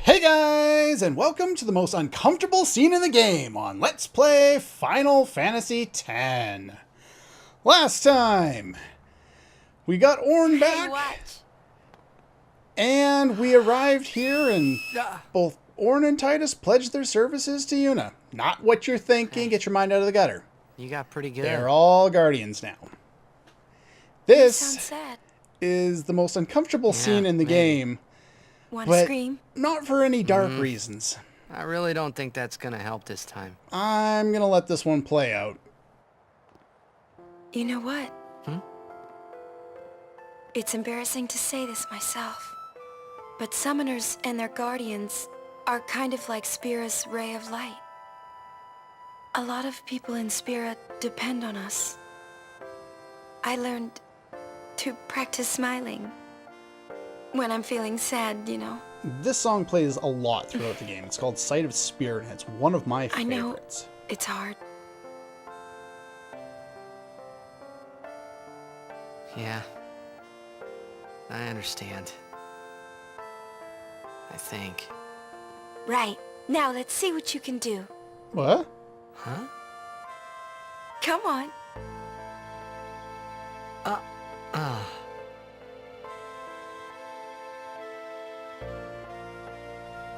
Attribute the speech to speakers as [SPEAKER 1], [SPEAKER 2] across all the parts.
[SPEAKER 1] Hey guys, and welcome to the most uncomfortable scene in the game on Let's Play Final Fantasy X. Last time, we got Orn back, and we arrived here, and both Orn and Titus pledged their services to Yuna. Not what you're thinking, get your mind out of the gutter.
[SPEAKER 2] You got pretty good.
[SPEAKER 1] They're all guardians now. This is the most uncomfortable scene in the game.
[SPEAKER 3] Want to scream?
[SPEAKER 1] Not for any dark reasons.
[SPEAKER 2] I really don't think that's gonna help this time.
[SPEAKER 1] I'm gonna let this one play out.
[SPEAKER 3] You know what? It's embarrassing to say this myself, but summoners and their guardians are kind of like Spira's ray of light. A lot of people in Spira depend on us. I learned to practice smiling when I'm feeling sad, you know.
[SPEAKER 1] This song plays a lot throughout the game. It's called Sight of Spirit, and it's one of my favorites.
[SPEAKER 3] I know it's hard.
[SPEAKER 2] Yeah. I understand. I think.
[SPEAKER 3] Right. Now let's see what you can do.
[SPEAKER 1] What?
[SPEAKER 2] Huh?
[SPEAKER 3] Come on.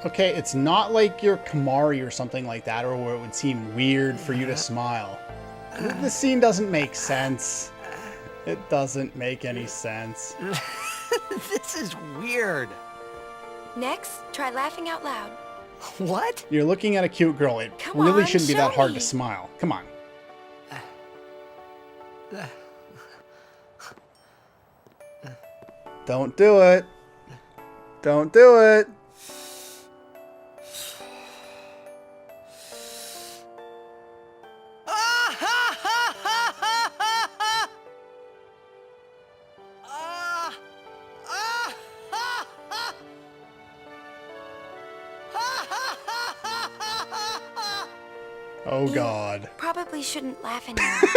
[SPEAKER 1] Okay, it's not like you're Kamari or something like that, or where it would seem weird for you to smile. The scene doesn't make sense. It doesn't make any sense.
[SPEAKER 2] This is weird.
[SPEAKER 3] Next, try laughing out loud.
[SPEAKER 2] What?
[SPEAKER 1] You're looking at a cute girl. It
[SPEAKER 3] Come
[SPEAKER 1] really
[SPEAKER 3] on,
[SPEAKER 1] shouldn't be that
[SPEAKER 3] show
[SPEAKER 1] hard
[SPEAKER 3] me.
[SPEAKER 1] to smile. Come on. Don't do it. Don't do it. Oh
[SPEAKER 3] You
[SPEAKER 1] God.
[SPEAKER 3] probably shouldn't laugh anymore.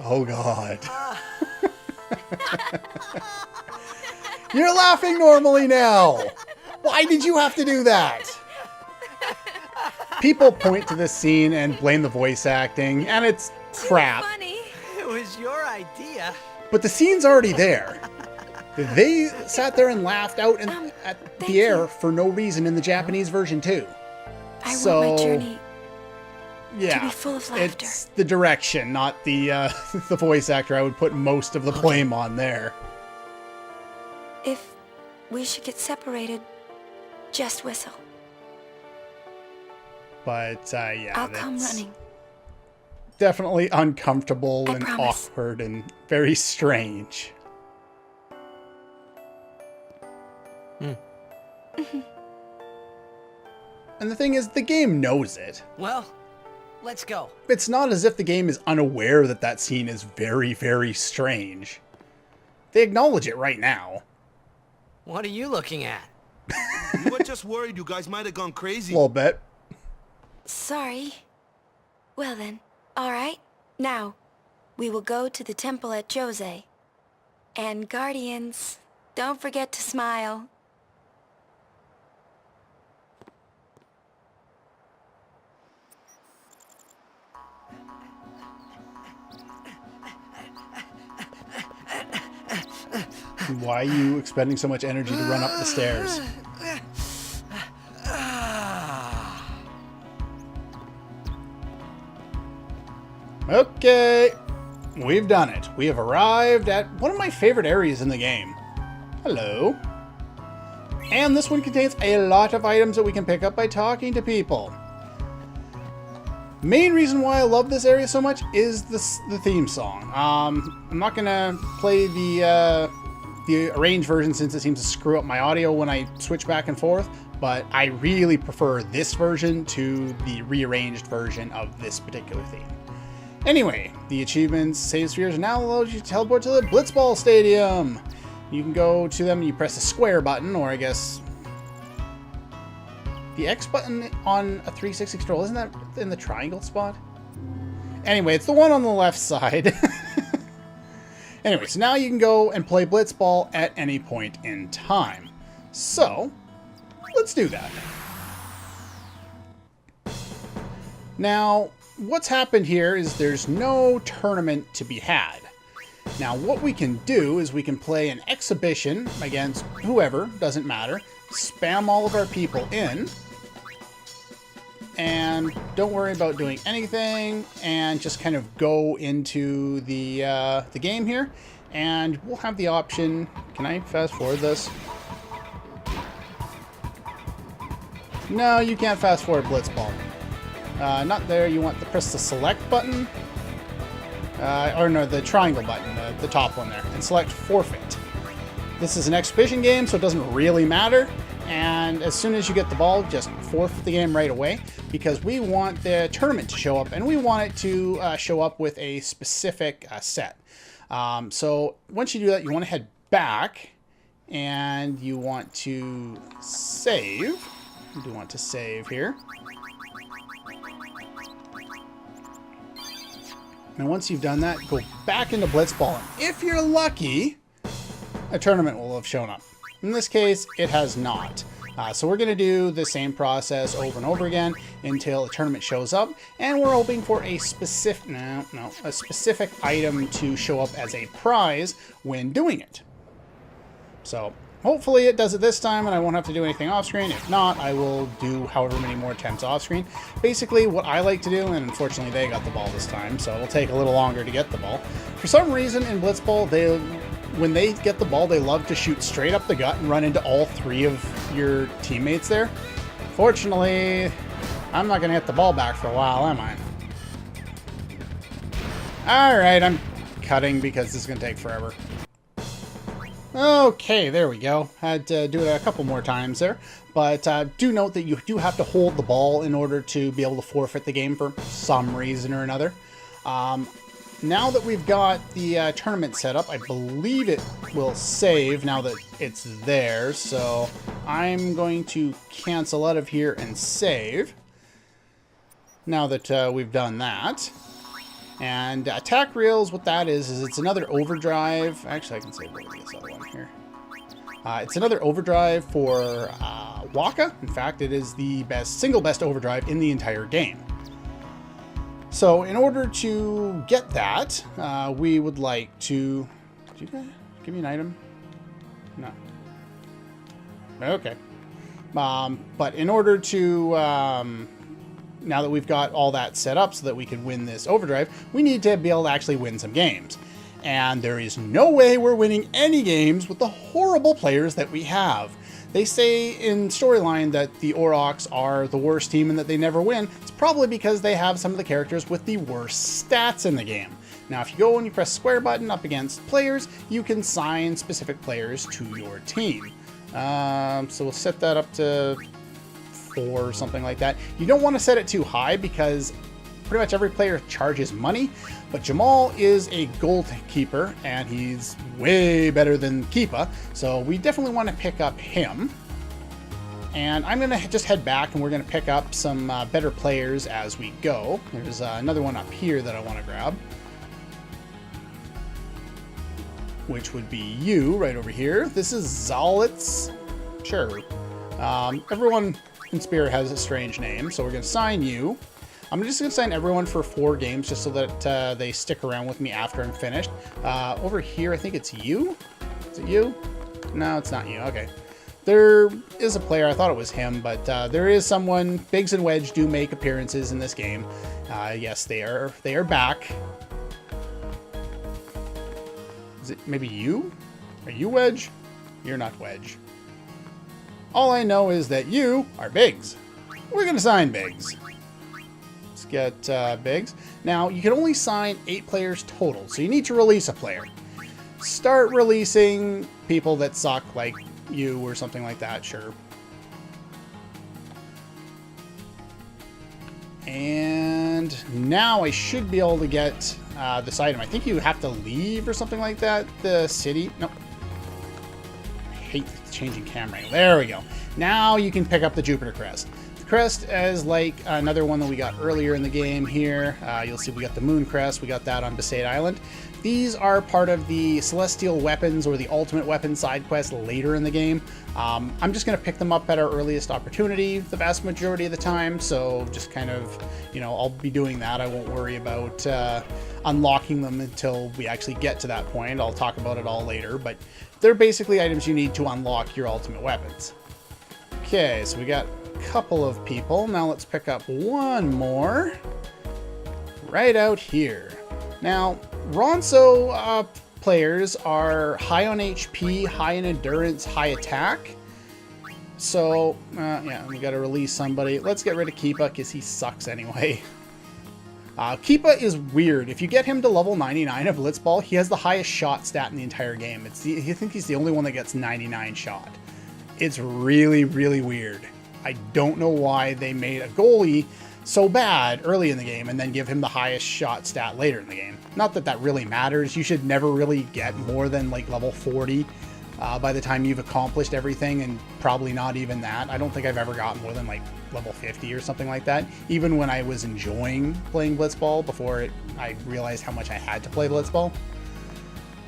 [SPEAKER 1] Oh God. You're laughing normally now. Why did you have to do that? People point to this scene and blame the voice acting, and it's crap.
[SPEAKER 3] Funny.
[SPEAKER 2] It was your idea.
[SPEAKER 1] But the scene's already there. They sat there and laughed out at
[SPEAKER 3] thank
[SPEAKER 1] the air
[SPEAKER 3] you.
[SPEAKER 1] for no reason in the Japanese version too.
[SPEAKER 3] I
[SPEAKER 1] So,
[SPEAKER 3] want my journey
[SPEAKER 1] Yeah,
[SPEAKER 3] to be full of laughter.
[SPEAKER 1] it's the direction, not the the voice actor. I would put most of the blame on there.
[SPEAKER 3] If we should get separated, just whistle.
[SPEAKER 1] But yeah,
[SPEAKER 3] I'll come
[SPEAKER 1] that's
[SPEAKER 3] running.
[SPEAKER 1] definitely uncomfortable
[SPEAKER 3] I
[SPEAKER 1] and
[SPEAKER 3] promise.
[SPEAKER 1] awkward and very strange. And the thing is, the game knows it.
[SPEAKER 2] Well, let's go.
[SPEAKER 1] It's not as if the game is unaware that that scene is very, very strange. They acknowledge it right now.
[SPEAKER 2] What are you looking at?
[SPEAKER 4] We were just worried you guys might have gone
[SPEAKER 1] A
[SPEAKER 4] crazy.
[SPEAKER 1] little bit.
[SPEAKER 3] Sorry. Well then, alright. Now, we will go to the temple at Jose. And guardians, don't forget to smile.
[SPEAKER 1] Why are you expending so much energy to run up the stairs? Okay, we've done it. We have arrived at one of my favorite areas in the game. Hello. And this one contains a lot of items that we can pick up by talking to people. Main reason why I love this area so much is the theme song. I'm not gonna play the arranged version since it seems to screw up my audio when I switch back and forth, but I really prefer this version to the rearranged version of this particular theme. Anyway, the achievements save spheres now allows you to teleport to the Blitzball Stadium. you can go to them and you press the square button, or I guess the X button on a 360 control. Isn't that in the triangle spot? Anyway, it's the one on the left side. Anyway, so now you can go and play Blitzball at any point in time. So, let's do that. Now, what's happened here is there's no tournament to be had. Now, what we can do is we can play an exhibition against whoever, doesn't matter, spam all of our people in, and don't worry about doing anything, and just kind of go into the game here, and we'll have the option. Can I fast forward this? No, you can't fast forward Blitzball. Not there. You want to press the select button, or no, the triangle button, the top one there, and select forfeit. This is an exhibition game, so it doesn't really matter. And as soon as you get the ball, just forfeit the game right away, because we want the tournament to show up, and we want it to show up with a specific set. So once you do that, you want to head back, and you want to save. You do want to save here. And once you've done that, go back into Blitzball. And if you're lucky, a tournament will have shown up. In this case, it has not. So we're going to do the same process over and over again until a tournament shows up, and we're hoping for a specific a specific item to show up as a prize when doing it. So hopefully it does it this time, and I won't have to do anything off screen. If not, I will do however many more attempts off screen. Basically, what I like to do, and unfortunately they got the ball this time, so it'll take a little longer to get the ball. For some reason in Blitzball, when they get the ball, they love to shoot straight up the gut and run into all three of your teammates there. Fortunately, I'm not going to get the ball back for a while, am I? Alright, I'm cutting because this is going to take forever. Okay, there we go. Had to do it a couple more times there. But do note that you do have to hold the ball in order to be able to forfeit the game for some reason or another. Now that we've got the tournament set up, I believe it will save now that it's there. So I'm going to cancel out of here and save now that we've done that. And attack reels, what that is it's another overdrive. Actually, I can save this other one here. It's another overdrive for Waka. In fact, it is the single best overdrive in the entire game. So in order to get that, we would like to... Did you give me an item? No. Okay. But in order to... now that we've got all that set up so that we can win this overdrive, we need to be able to actually win some games. And there is no way we're winning any games with the horrible players that we have. They say in storyline that the Aurochs are the worst team and that they never win. It's probably because they have some of the characters with the worst stats in the game. Now, if you go and you press square button up against players, you can sign specific players to your team. So we'll set that up to 4 or something like that. You don't want to set it too high because pretty much every player charges money, but Jamal is a goalkeeper and he's way better than Keepa, so we definitely want to pick up him. And I'm going to just head back and we're going to pick up some better players as we go. There's another one up here that I want to grab, which would be you right over here. This is Zalitz. Sure. Everyone in Spirit has a strange name, so we're going to sign you. I'm just going to sign everyone for 4 games just so that they stick around with me after I'm finished. Over here, I think it's you. Is it you? No, it's not you. Okay. There is a player. I thought it was him, but there is someone. Biggs and Wedge do make appearances in this game. Yes, they are back. Is it maybe you? Are you Wedge? You're not Wedge. All I know is that you are Biggs. We're going to sign Biggs. Get Biggs. Now, you can only sign 8 players total, so you need to release a player. Start releasing people that suck, like you or something like that, sure. And now I should be able to get this item. I think you have to leave or something like that. The city. Nope. hate changing camera angle. There we go. Now you can pick up the Jupiter Crest. The Crest is like another one that we got earlier in the game here. You'll see we got the Moon Crest. We got that on Besaid Island. These are part of the Celestial Weapons or the Ultimate Weapon side quest later in the game. I'm just going to pick them up at our earliest opportunity the vast majority of the time, so just kind of, you know, I'll be doing that. I won't worry about unlocking them until we actually get to that point. I'll talk about it all later, but they're basically items you need to unlock your Ultimate Weapons. Okay, so we got a couple of people. Now let's pick up one more right out here. Now, Ronso players are high on HP, high in endurance, high attack. So, yeah, we got to release somebody. Let's get rid of Keepa because he sucks anyway. Keepa is weird. If you get him to level 99 of Blitzball, he has the highest shot stat in the entire game. I think he's the only one that gets 99 shot. It's really, really weird. I don't know why they made a goalie so bad early in the game and then give him the highest shot stat later in the game. Not that that really matters. You should never really get more than like level 40 by the time you've accomplished everything, and probably not even that. I don't think I've ever gotten more than like level 50 or something like that, even when I was enjoying playing Blitzball before I realized how much I had to play Blitzball.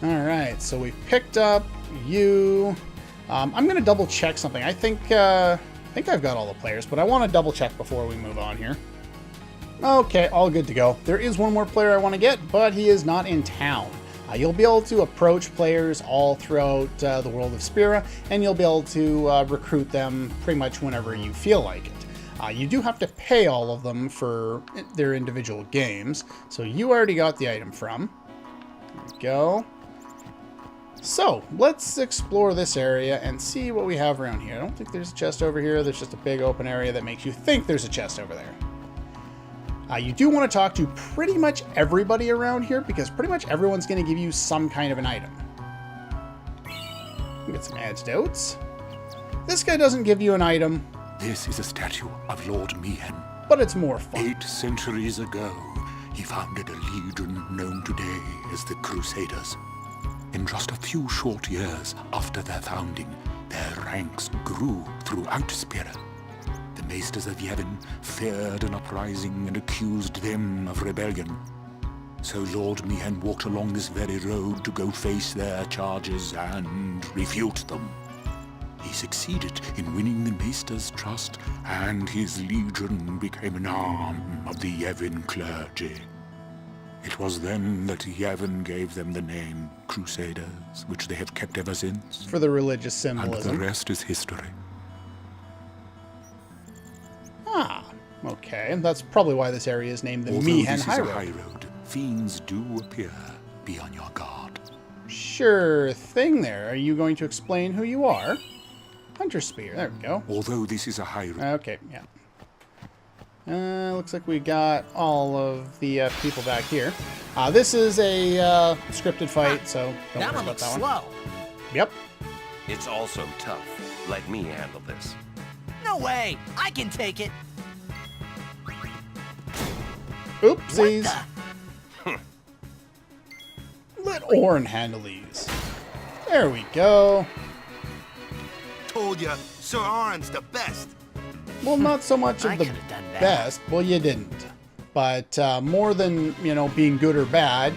[SPEAKER 1] Alright, so we picked up you. I'm going to double check something. I think I've got all the players, but I want to double check before we move on here. Okay, all good to go. There is one more player I want to get, but he is not in town. You'll be able to approach players all throughout the world of Spira, and you'll be able to recruit them pretty much whenever you feel like it. You do have to pay all of them for their individual games, so you already got the item from. There we go. So, let's explore this area and see what we have around here. I don't think there's a chest over here. There's just a big open area that makes you think there's a chest over there. You do want to talk to pretty much everybody around here, because pretty much everyone's going to give you some kind of an item. Get some antidotes. This guy doesn't give you an item.
[SPEAKER 5] This is a statue of Lord Mihen.
[SPEAKER 1] But it's more fun.
[SPEAKER 5] 8 centuries ago, he founded a legion known today as the Crusaders. In just a few short years after their founding, their ranks grew throughout Spira. The Maesters of Yevon feared an uprising and accused them of rebellion. So Lord Mihen walked along this very road to go face their charges and refute them. He succeeded in winning the Maesters' trust, and his legion became an arm of the Yevon clergy. It was then that Yevon gave them the name Crusaders, which they have kept ever since.
[SPEAKER 1] For the religious
[SPEAKER 5] And
[SPEAKER 1] symbolism.
[SPEAKER 5] the rest is history.
[SPEAKER 1] Ah, okay. That's probably why this area is named the
[SPEAKER 5] Although
[SPEAKER 1] Mihen
[SPEAKER 5] this is a
[SPEAKER 1] Highroad.
[SPEAKER 5] high road, fiends do appear. Be on your guard.
[SPEAKER 1] Sure thing there. Are you going to explain who you are? Hunter Spear. There we go.
[SPEAKER 5] Although this is a high road,
[SPEAKER 1] Okay, yeah. Looks like we got all of the people back here. This is a scripted fight, so don't
[SPEAKER 2] That
[SPEAKER 1] worry
[SPEAKER 2] one
[SPEAKER 1] about
[SPEAKER 2] looks
[SPEAKER 1] that
[SPEAKER 2] slow.
[SPEAKER 1] one. Yep.
[SPEAKER 6] It's also tough. Let me handle this.
[SPEAKER 2] No way! I can take it!
[SPEAKER 1] Oopsies.
[SPEAKER 2] What
[SPEAKER 1] Let Orin handle these. There we go.
[SPEAKER 4] Told ya, Sir Arn's the best.
[SPEAKER 1] Well, not so much
[SPEAKER 2] I
[SPEAKER 1] of the
[SPEAKER 2] could've done that.
[SPEAKER 1] best. Well, you didn't. But more than, you know, being good or bad,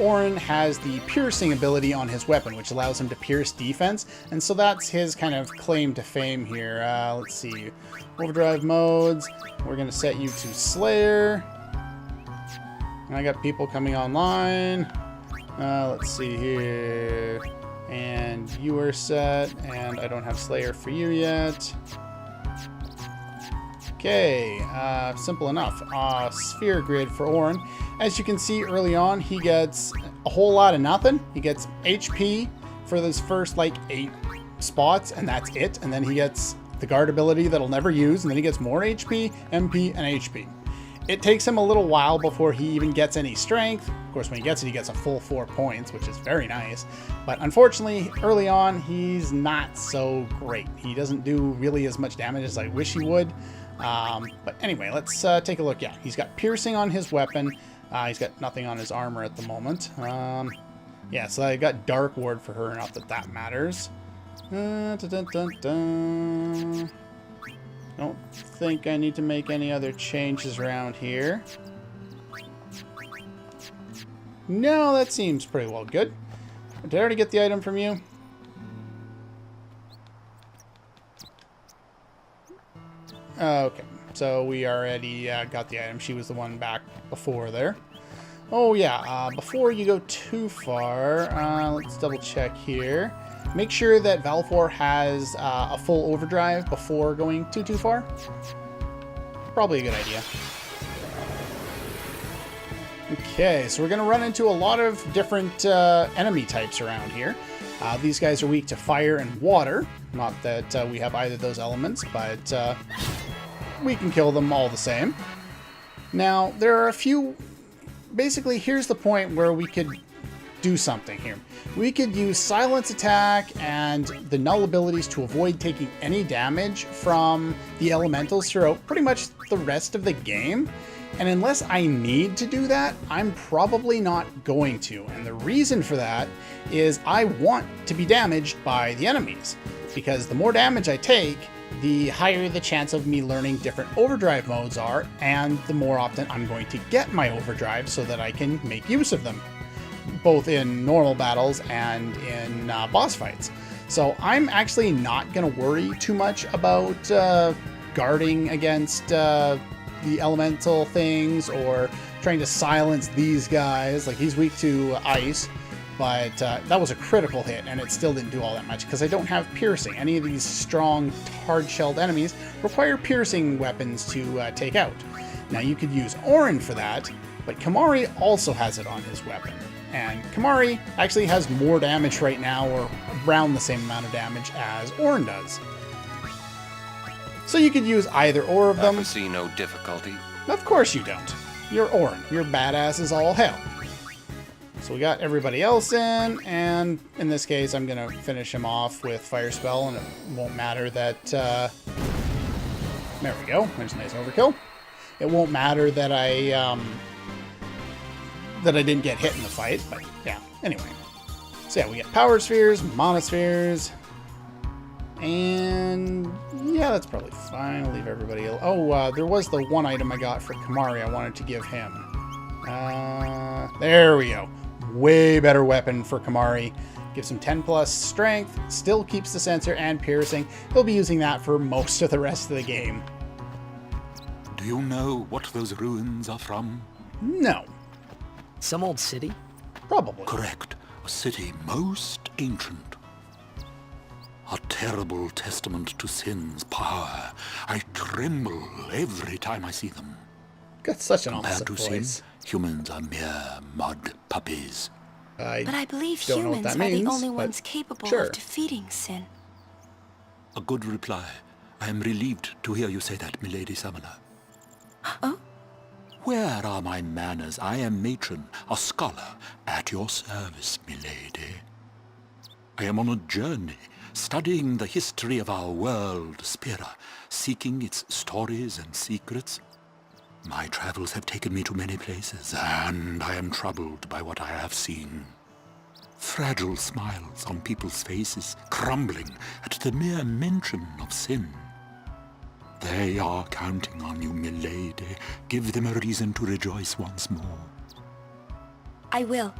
[SPEAKER 1] Orin has the piercing ability on his weapon, which allows him to pierce defense. And so that's his kind of claim to fame here. Let's see. Overdrive modes. We're going to set you to Slayer. And I got people coming online. Let's see here. And you are set. And I don't have Slayer for you yet. Okay, simple enough. Sphere grid for Orin. As you can see early on, he gets a whole lot of nothing. He gets HP for those first like 8 spots, and that's it. And then he gets the guard ability that he'll never use, and then he gets more HP, MP, and HP. It takes him a little while before he even gets any strength. Of course, when he gets it, he gets a full 4 points, which is very nice. But unfortunately, early on, he's not so great. He doesn't do really as much damage as I wish he would. But anyway, let's take a look. Yeah, he's got piercing on his weapon. He's got nothing on his armor at the moment. Yeah, so I got Dark Ward for her, not that that matters. Dun, dun, dun, dun. Don't think I need to make any other changes around here. No, that seems pretty well good. Did I already get the item from you? Okay, so we already got the item. She was the one back before there. Oh yeah, before you go too far, let's double check here. Make sure that Valfor has a full overdrive before going too far. Probably a good idea. Okay, so we're going to run into a lot of different enemy types around here. These guys are weak to fire and water. Not that we have either of those elements, but we can kill them all the same. Now, there are a few... Basically, here's the point where we could do something here. We could use silence attack and the null abilities to avoid taking any damage from the elementals throughout pretty much the rest of the game. And unless I need to do that, I'm probably not going to. And the reason for that is I want to be damaged by the enemies. Because the more damage I take, the higher the chance of me learning different overdrive modes are, and the more often I'm going to get my overdrive so that I can make use of them, both in normal battles and in boss fights. So I'm actually not going to worry too much about guarding against the elemental things or trying to silence these guys. Like, he's weak to ice, but that was a critical hit, and it still didn't do all that much because I don't have piercing. Any of these strong, hard-shelled enemies require piercing weapons to take out. Now, you could use Orin for that, but Kamari also has it on his weapon. And Kamari actually has more damage right now, or around the same amount of damage as Orin does. So you could use either or of them.
[SPEAKER 6] I see no difficulty.
[SPEAKER 1] Of course you don't. You're Orin. You're badass as all hell. So we got everybody else in, and in this case, I'm going to finish him off with Fire Spell, and it won't matter that... there we go. There's a nice overkill. It won't matter that I didn't get hit in the fight, but yeah. Anyway. So yeah, we get Power Spheres, Mana Spheres, and yeah, that's probably fine. I'll leave everybody alone. Oh, there was the one item I got for Kamari I wanted to give him. There we go. Way better weapon for Kamari. Gives him 10 plus strength, still keeps the sensor and piercing. He'll be using that for most of the rest of the game.
[SPEAKER 5] Do you know what those ruins are from?
[SPEAKER 1] No.
[SPEAKER 7] Some old city?
[SPEAKER 1] Probably.
[SPEAKER 5] Correct. A city most ancient. A terrible testament to sin's power. I tremble every time I see them.
[SPEAKER 1] Got such an
[SPEAKER 5] Compared
[SPEAKER 1] awesome
[SPEAKER 5] to
[SPEAKER 1] voice.
[SPEAKER 5] sin, humans are mere mud puppies.
[SPEAKER 3] But I believe
[SPEAKER 1] don't know what
[SPEAKER 3] humans
[SPEAKER 1] that
[SPEAKER 3] are the
[SPEAKER 1] means,
[SPEAKER 3] only
[SPEAKER 1] but
[SPEAKER 3] ones capable
[SPEAKER 1] sure.
[SPEAKER 3] of defeating sin.
[SPEAKER 5] A good reply. I am relieved to hear you say that, milady summoner.
[SPEAKER 3] Oh?
[SPEAKER 5] Where are my manners? I am matron, a scholar, at your service, milady. I am on a journey, studying the history of our world, Spira, seeking its stories and secrets. My travels have taken me to many places, and I am troubled by what I have seen. Fragile smiles on people's faces, crumbling at the mere mention of sin. They are counting on you, milady. Give them a reason to rejoice once more.
[SPEAKER 3] I will.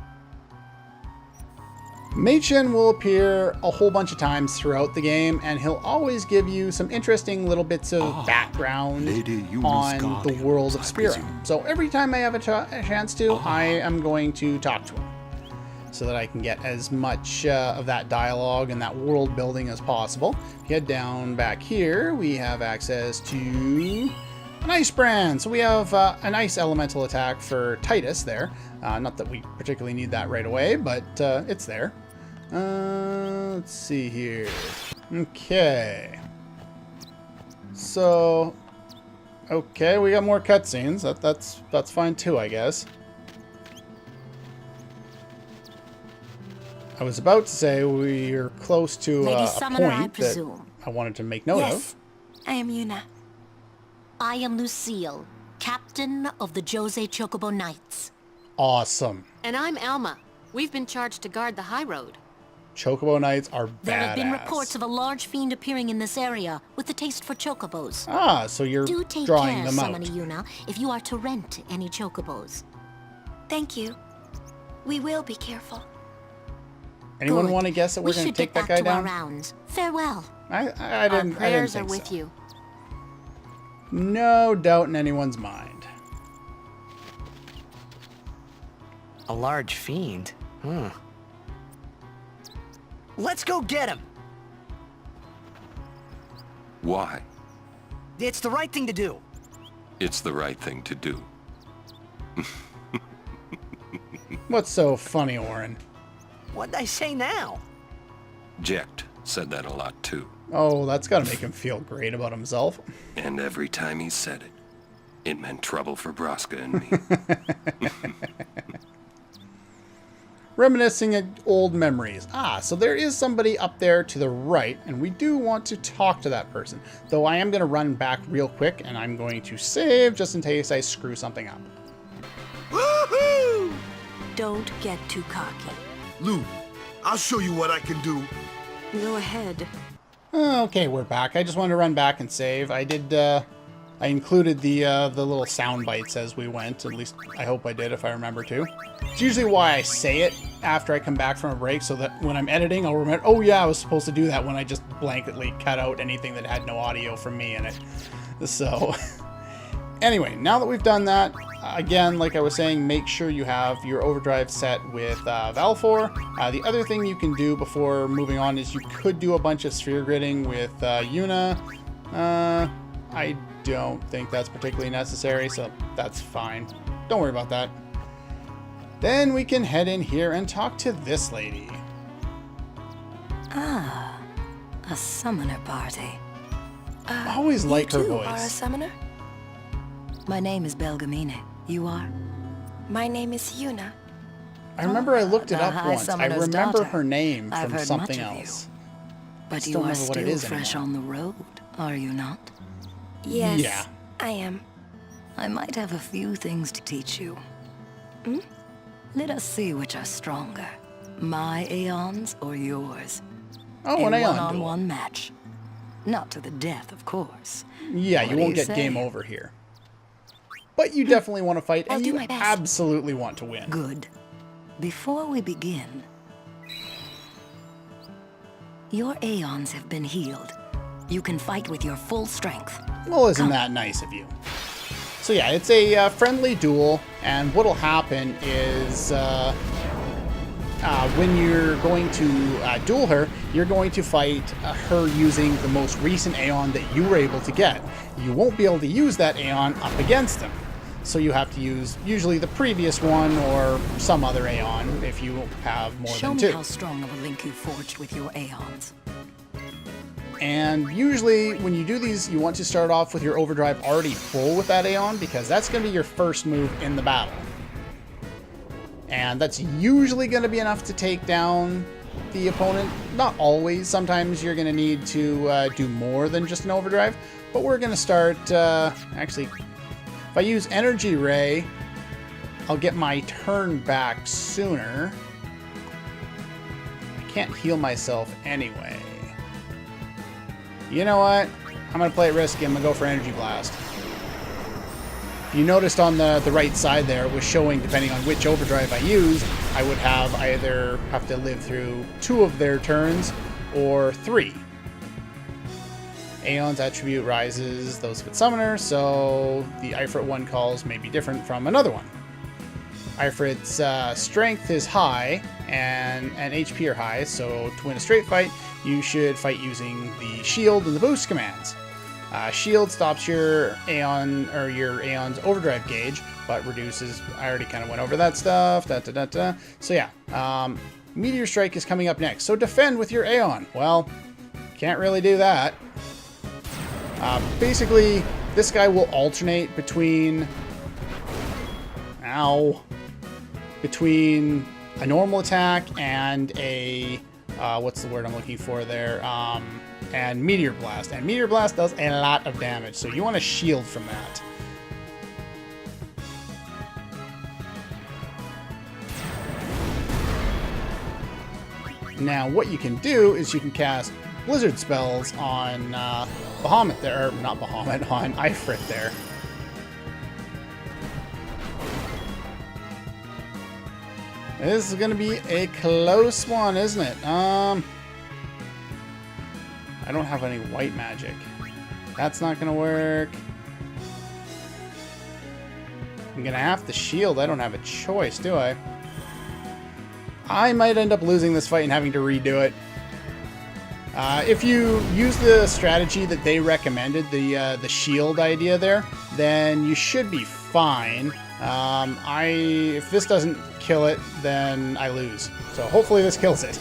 [SPEAKER 1] Machen will appear a whole bunch of times throughout the game, and he'll always give you some interesting little bits of background
[SPEAKER 5] Lady Yuna's
[SPEAKER 1] on the
[SPEAKER 5] guardians,
[SPEAKER 1] world of
[SPEAKER 5] I
[SPEAKER 1] Spira.
[SPEAKER 5] presume.
[SPEAKER 1] So every time I have a chance to, I am going to talk to him, so that I can get as much of that dialogue and that world building as possible. If you head down back here, we have access to an ice brand. So we have an ice elemental attack for Titus there. Not that we particularly need that right away, but it's there. Let's see here. Okay. So, okay, we got more cutscenes. That's fine too, I guess. I was about to say we're close to
[SPEAKER 8] Lady
[SPEAKER 1] a
[SPEAKER 8] Summoner, I
[SPEAKER 1] point that
[SPEAKER 8] presume.
[SPEAKER 1] I wanted to make note
[SPEAKER 3] Yes,
[SPEAKER 1] of.
[SPEAKER 3] I am Yuna.
[SPEAKER 8] I am Lucille, captain of the Jose Chocobo Knights.
[SPEAKER 1] Awesome.
[SPEAKER 9] And I'm Alma. We've been charged to guard the Highroad.
[SPEAKER 1] Chocobo Knights are badass.
[SPEAKER 8] There have been reports of a large fiend appearing in this area with a taste for chocobos.
[SPEAKER 1] Ah, so you're
[SPEAKER 8] Do take
[SPEAKER 1] drawing
[SPEAKER 8] care,
[SPEAKER 1] them out.
[SPEAKER 8] Summoner Yuna, if you are to rent any chocobos.
[SPEAKER 3] Thank you. We will be careful.
[SPEAKER 1] Anyone
[SPEAKER 8] Good.
[SPEAKER 1] want to guess that we're
[SPEAKER 8] We
[SPEAKER 1] going
[SPEAKER 8] should
[SPEAKER 1] to take
[SPEAKER 8] get
[SPEAKER 1] that
[SPEAKER 8] back
[SPEAKER 1] guy
[SPEAKER 8] to our
[SPEAKER 1] down?
[SPEAKER 8] rounds. Farewell.
[SPEAKER 1] I didn't.
[SPEAKER 8] Our prayers
[SPEAKER 1] I
[SPEAKER 8] are
[SPEAKER 1] didn't think
[SPEAKER 8] with
[SPEAKER 1] so.
[SPEAKER 8] you.
[SPEAKER 1] No doubt in anyone's mind.
[SPEAKER 7] A large fiend?
[SPEAKER 2] Let's go get him.
[SPEAKER 6] Why?
[SPEAKER 2] It's the right thing to do.
[SPEAKER 6] It's the right thing to do.
[SPEAKER 1] What's so funny, Orin?
[SPEAKER 2] What'd I say now?
[SPEAKER 6] Jecht said that a lot too.
[SPEAKER 1] Oh, that's got to make him feel great about himself.
[SPEAKER 6] And every time he said it, it meant trouble for Braska and me.
[SPEAKER 1] Reminiscing at old memories. Ah, so there is somebody up there to the right, and we do want to talk to that person. Though I am going to run back real quick, and I'm going to save just in case I screw something up.
[SPEAKER 4] Woohoo!
[SPEAKER 3] Don't get too cocky.
[SPEAKER 4] Lou, I'll show you what I can do.
[SPEAKER 3] Go ahead.
[SPEAKER 1] Okay, we're back. I just wanted to run back and save. I did, I included the little sound bites as we went. At least I hope I did, if I remember to. It's usually why I say it after I come back from a break, so that when I'm editing, I'll remember, oh yeah, I was supposed to do that, when I just blanketly cut out anything that had no audio from me in it. So, anyway, now that we've done that, again, like I was saying, make sure you have your overdrive set with Valfor. The other thing you can do before moving on is you could do a bunch of sphere gridding with Yuna. I don't think that's particularly necessary, so that's fine. Don't worry about that. Then we can head in here and talk to this lady.
[SPEAKER 3] Ah, a summoner party.
[SPEAKER 1] I always like her
[SPEAKER 3] You are a
[SPEAKER 1] voice.
[SPEAKER 3] summoner? My name is Belgamine. You are? My name is Yuna.
[SPEAKER 1] I remember I looked it
[SPEAKER 3] the
[SPEAKER 1] up
[SPEAKER 3] High
[SPEAKER 1] once. I
[SPEAKER 3] Summoner's
[SPEAKER 1] remember
[SPEAKER 3] daughter.
[SPEAKER 1] her name
[SPEAKER 3] I've
[SPEAKER 1] from
[SPEAKER 3] heard
[SPEAKER 1] something
[SPEAKER 3] much of you.
[SPEAKER 1] else.
[SPEAKER 3] But
[SPEAKER 1] still
[SPEAKER 3] you are
[SPEAKER 1] remember what it
[SPEAKER 3] still
[SPEAKER 1] is
[SPEAKER 3] fresh
[SPEAKER 1] anymore.
[SPEAKER 3] on the road, are you not? Yes,
[SPEAKER 1] Yeah.
[SPEAKER 3] I am. I might have a few things to teach you. Hmm? Let us see which are stronger. My Aeons or yours?
[SPEAKER 1] Oh, an
[SPEAKER 3] A
[SPEAKER 1] Aeon duel.
[SPEAKER 3] one-on-one match. Not to the death, of course.
[SPEAKER 1] Yeah,
[SPEAKER 3] What
[SPEAKER 1] you
[SPEAKER 3] do
[SPEAKER 1] won't
[SPEAKER 3] you
[SPEAKER 1] get game
[SPEAKER 3] say?
[SPEAKER 1] over here. But you definitely want to fight,
[SPEAKER 3] I'll
[SPEAKER 1] and
[SPEAKER 3] do
[SPEAKER 1] you
[SPEAKER 3] my best.
[SPEAKER 1] absolutely want to win.
[SPEAKER 3] Good. Before we begin, your Aeons have been healed. You can fight with your full strength.
[SPEAKER 1] Well, isn't that nice of you? So yeah, it's a friendly duel, and what'll happen is when you're going to duel her, you're going to fight her using the most recent Aeon that you were able to get. You won't be able to use that Aeon up against him. So you have to use usually the previous one or some other Aeon if you have more
[SPEAKER 3] Show
[SPEAKER 1] than
[SPEAKER 3] me
[SPEAKER 1] two.
[SPEAKER 3] how strong of a link you forged with your Aeons.
[SPEAKER 1] And usually when you do these, you want to start off with your overdrive already full with that Aeon, because that's going to be your first move in the battle. And that's usually going to be enough to take down the opponent. Not always. Sometimes you're going to need to do more than just an overdrive. But we're going to start... actually, if I use Energy Ray, I'll get my turn back sooner. I can't heal myself anyway. You know what? I'm going to play it risky. I'm going to go for Energy Blast. If you noticed on the right side there, it was showing, depending on which overdrive I used, I would have either have to live through 2 of their turns or 3. Aeon's attribute rises those of its summoner, so the Ifrit one calls may be different from another one. Ifrit's strength is high and HP are high, so to win a straight fight, you should fight using the shield and the boost commands. Shield stops your Aeon or your Aeon's overdrive gauge, but reduces. I already kind of went over that stuff. So yeah, Meteor Strike is coming up next. So defend with your Aeon. Well, can't really do that. Basically, this guy will alternate between. Between a normal attack and a what's the word I'm looking for there? And Meteor Blast. And Meteor Blast does a lot of damage, so you want to shield from that. Now, what you can do is you can cast blizzard spells on Bahamut there, or not Bahamut, on Ifrit there. This is going to be a close one, isn't it? I don't have any white magic. That's not going to work. I'm going to have to shield. I don't have a choice, do I? I might end up losing this fight and having to redo it. If you use the strategy that they recommended, the shield idea there, then you should be fine. If this doesn't kill it, then I lose. So hopefully this kills it.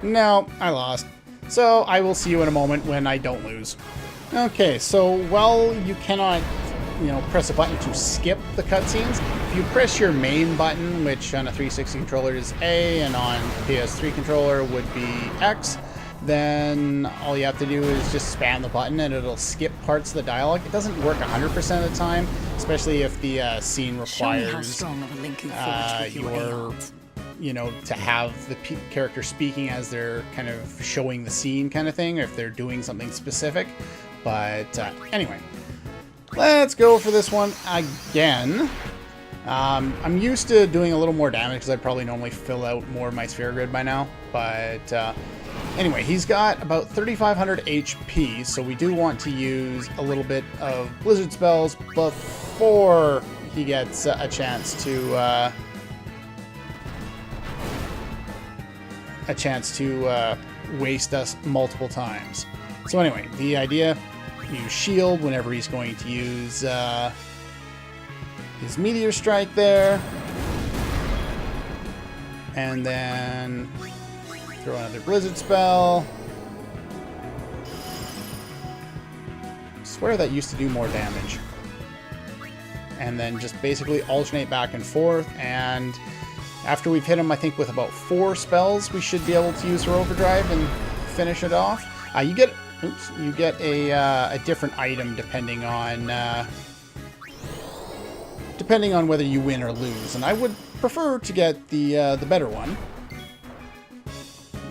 [SPEAKER 1] No, I lost. So I will see you in a moment when I don't lose. Okay, so while you cannot, press a button to skip the cutscenes, if you press your main button, which on a 360 controller is A and on PS3 controller would be X, then all you have to do is just spam the button and it'll skip parts of the dialogue. It doesn't work 100% of the time, especially if the scene requires to have the character speaking as they're kind of showing the scene kind of thing, or if they're doing something specific. But anyway, let's go for this one again. I'm used to doing a little more damage because I'd probably normally fill out more of my sphere grid by now. But anyway, he's got about 3,500 HP, so we do want to use a little bit of blizzard spells before he gets a chance to waste us multiple times. So anyway, the idea, use shield whenever he's going to use his meteor strike there, and then throw another blizzard spell. I swear that used to do more damage. And then just basically alternate back and forth, and after we've hit him, I think with about 4 spells, we should be able to use our overdrive and finish it off. You get a different item depending on whether you win or lose, and I would prefer to get the better one.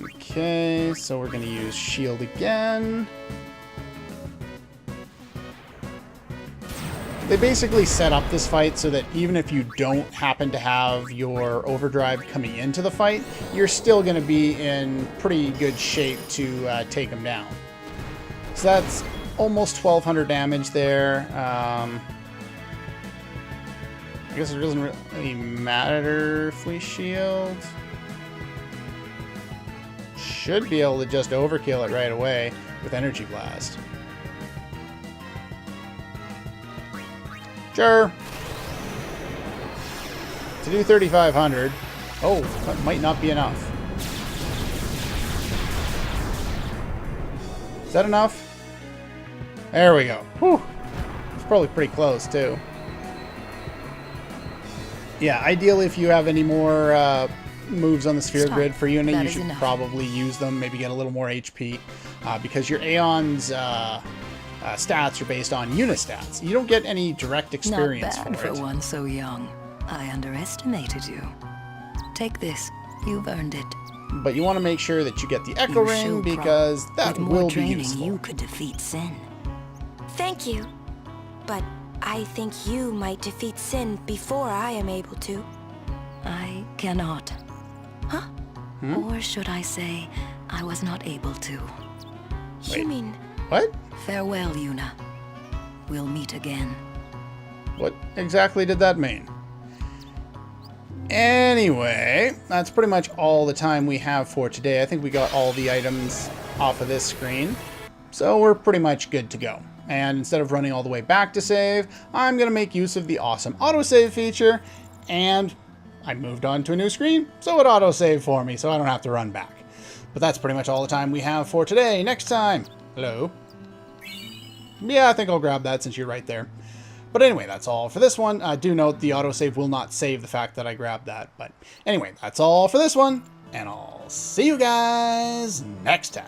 [SPEAKER 1] Okay, so we're going to use shield again. They basically set up this fight so that even if you don't happen to have your overdrive coming into the fight, you're still going to be in pretty good shape to take him down. So that's almost 1,200 damage there. I guess it doesn't really matter if we shield. Should be able to just overkill it right away with Energy Blast. Sure. To do 3,500. Oh, that might not be enough. Is that enough? There we go. Whew. It's probably pretty close, too. Yeah, ideally, if you have any more moves on the sphere grid for Yuna, you should probably use them. Maybe get a little more HP. Because your Aeon's stats are based on Yuna stats. You don't get any direct experience
[SPEAKER 9] Not bad for one so young. I underestimated you. Take this. You've earned it.
[SPEAKER 1] But you want to make sure that you get the Echo Ring, because that will be useful.
[SPEAKER 9] You could defeat Sin.
[SPEAKER 3] Thank you. But I think you might defeat Sin before I am able to.
[SPEAKER 9] I cannot.
[SPEAKER 3] Huh?
[SPEAKER 9] Or should I say, I was not able to.
[SPEAKER 1] Wait.
[SPEAKER 3] You mean...
[SPEAKER 1] What?
[SPEAKER 9] Farewell, Yuna. We'll meet again.
[SPEAKER 1] What exactly did that mean? Anyway, that's pretty much all the time we have for today. I think we got all the items off of this screen. So we're pretty much good to go. And instead of running all the way back to save, I'm going to make use of the awesome autosave feature. And I moved on to a new screen, so it autosaved for me, so I don't have to run back. But that's pretty much all the time we have for today. Next time. Hello? Yeah, I think I'll grab that since you're right there. But anyway, that's all for this one. Do note the autosave will not save the fact that I grabbed that. But anyway, that's all for this one. And I'll see you guys next time.